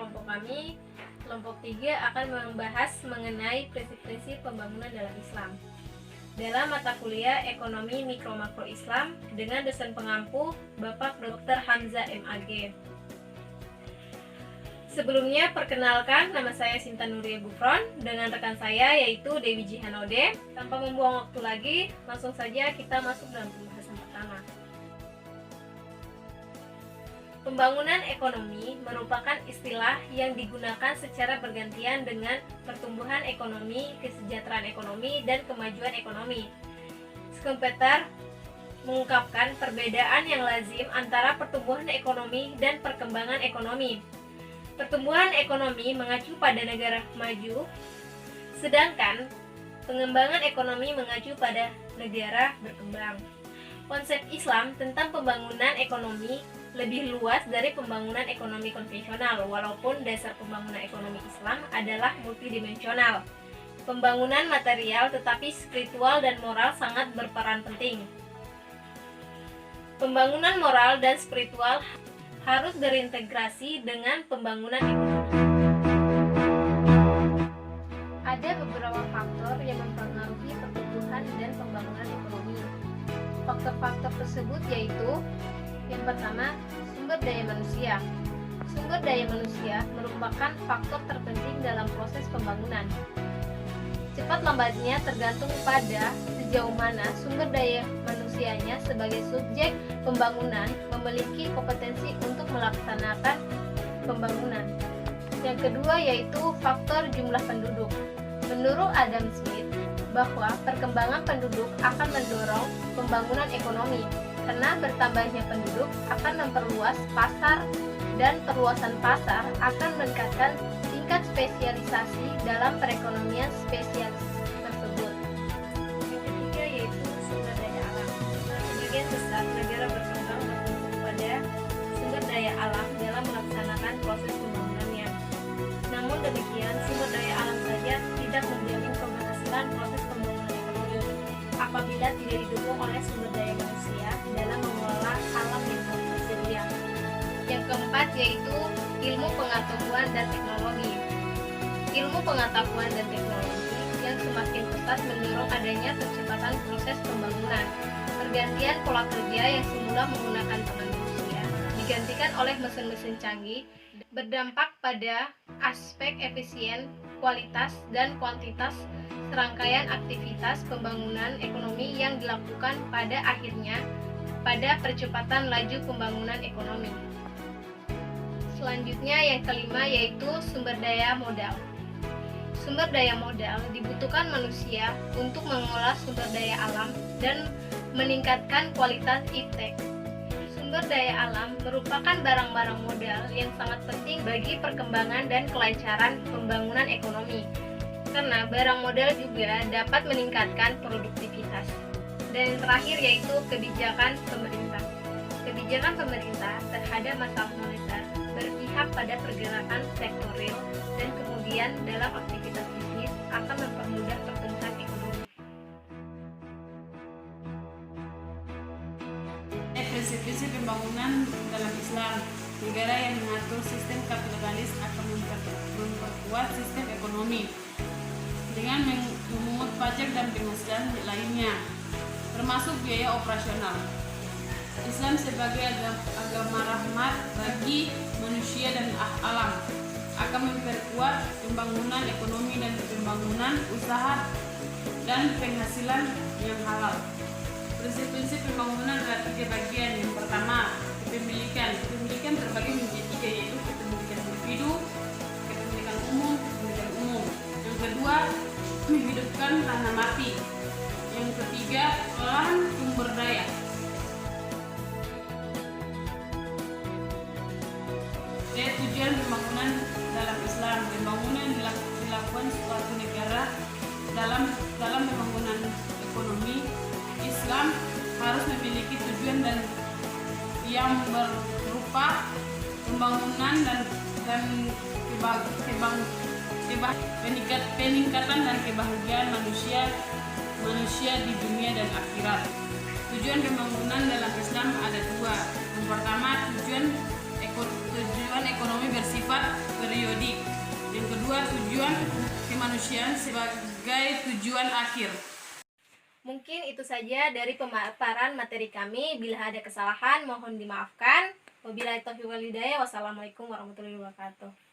kelompok kami, kelompok 3 akan membahas mengenai prinsip-prinsip pembangunan dalam Islam dalam mata kuliah Ekonomi Mikro Makro Islam dengan dosen pengampu Bapak Dr. Hamzah MAG. Sebelumnya, perkenalkan, nama saya Sinta Nuria Gufron dengan rekan saya yaitu Dewi Jihanode. Tanpa membuang waktu lagi, langsung saja kita masuk dalam pembahasan pertama. Pembangunan ekonomi merupakan istilah yang digunakan secara bergantian dengan pertumbuhan ekonomi, kesejahteraan ekonomi, dan kemajuan ekonomi. Schumpeter mengungkapkan perbedaan yang lazim antara pertumbuhan ekonomi dan perkembangan ekonomi. Pertumbuhan ekonomi mengacu pada negara maju, sedangkan pengembangan ekonomi mengacu pada negara berkembang. Konsep Islam tentang pembangunan ekonomi lebih luas dari pembangunan ekonomi konvensional, walaupun dasar pembangunan ekonomi Islam adalah multidimensional. Pembangunan material tetapi spiritual dan moral sangat berperan penting. Pembangunan moral dan spiritual harus berintegrasi dengan pembangunan ekonomi. Ada beberapa faktor yang mempengaruhi pertumbuhan dan pembangunan ekonomi. Faktor-faktor tersebut yaitu: yang pertama, sumber daya manusia. Sumber daya manusia merupakan faktor terpenting dalam proses pembangunan. Cepat lambatnya tergantung pada sejauh mana sumber daya manusianya sebagai subjek pembangunan memiliki kompetensi untuk melaksanakan pembangunan. Yang kedua yaitu faktor jumlah penduduk. Menurut Adam Smith, bahwa perkembangan penduduk akan mendorong pembangunan ekonomi, karena bertambahnya penduduk akan memperluas pasar dan perluasan pasar akan meningkatkan tingkat spesialisasi dalam perekonomian spesialis tersebut. Yang ketiga yaitu sumber daya alam. Sebagian besar negara berkembang bertumpu pada sumber daya alam dalam melaksanakan proses pembangunannya. Namun demikian, sumber daya alam saja tidak menjamin keberhasilan proses pembangunan ekonomi apabila tidak didukung oleh sumber daya manusia dalam mengelola alam yang tersedia. Yang keempat yaitu ilmu pengetahuan dan teknologi. Ilmu pengetahuan dan teknologi yang semakin pesat mendorong adanya percepatan proses pembangunan. Pergantian pola kerja yang semula menggunakan tangan manusia digantikan oleh mesin-mesin canggih berdampak pada aspek efisien, kualitas, dan kuantitas serangkaian aktivitas pembangunan ekonomi yang dilakukan pada akhirnya pada percepatan laju pembangunan ekonomi. Selanjutnya yang kelima yaitu sumber daya modal. Sumber daya modal dibutuhkan manusia untuk mengolah sumber daya alam dan meningkatkan kualitas iptek. Sumber daya alam merupakan barang-barang modal yang sangat penting bagi perkembangan dan kelancaran pembangunan ekonomi, karena barang modal juga dapat meningkatkan produktivitas. Dan yang terakhir yaitu kebijakan pemerintah. Kebijakan pemerintah terhadap masalah moneter berpihak pada pergerakan sektor real dan kemudian dalam aktivitas bisnis akan mempermudah pertumbuhan ekonomi. Prinsip-prinsip pembangunan dalam Islam. Negara yang mengatur sistem kapitalis akan memperkuat sistem ekonomi dengan memungut pajak dan penghasilan lainnya, termasuk biaya operasional. Islam sebagai agama rahmat bagi manusia dan alam akan memperkuat pembangunan ekonomi dan pembangunan usaha dan penghasilan yang halal. Prinsip-prinsip pembangunan ada 3 bagian. Yang pertama, kepemilikan. Kepemilikan terbagi menjadi 3 yaitu kepemilikan individu, kepemilikan umum. Yang kedua, menghidupkan tanah mati. Yang ketiga, olahan sumber daya. Tujuan pembangunan dalam Islam. Pembangunan dilakukan suatu negara dalam pembangunan ekonomi. Islam harus memiliki tujuan dan yang berupa pembangunan dan peningkatan dan kebahagiaan manusia di dunia dan akhirat. Tujuan pembangunan dalam Islam ada 2. Yang pertama, tujuan ekonomi bersifat tujuan kemanusiaan sebagai tujuan akhir. Mungkin itu saja dari pemaparan materi kami. Bila ada kesalahan mohon dimaafkan. Wabillahi taufiq wal hidayah. Wassalamualaikum warahmatullahi wabarakatuh.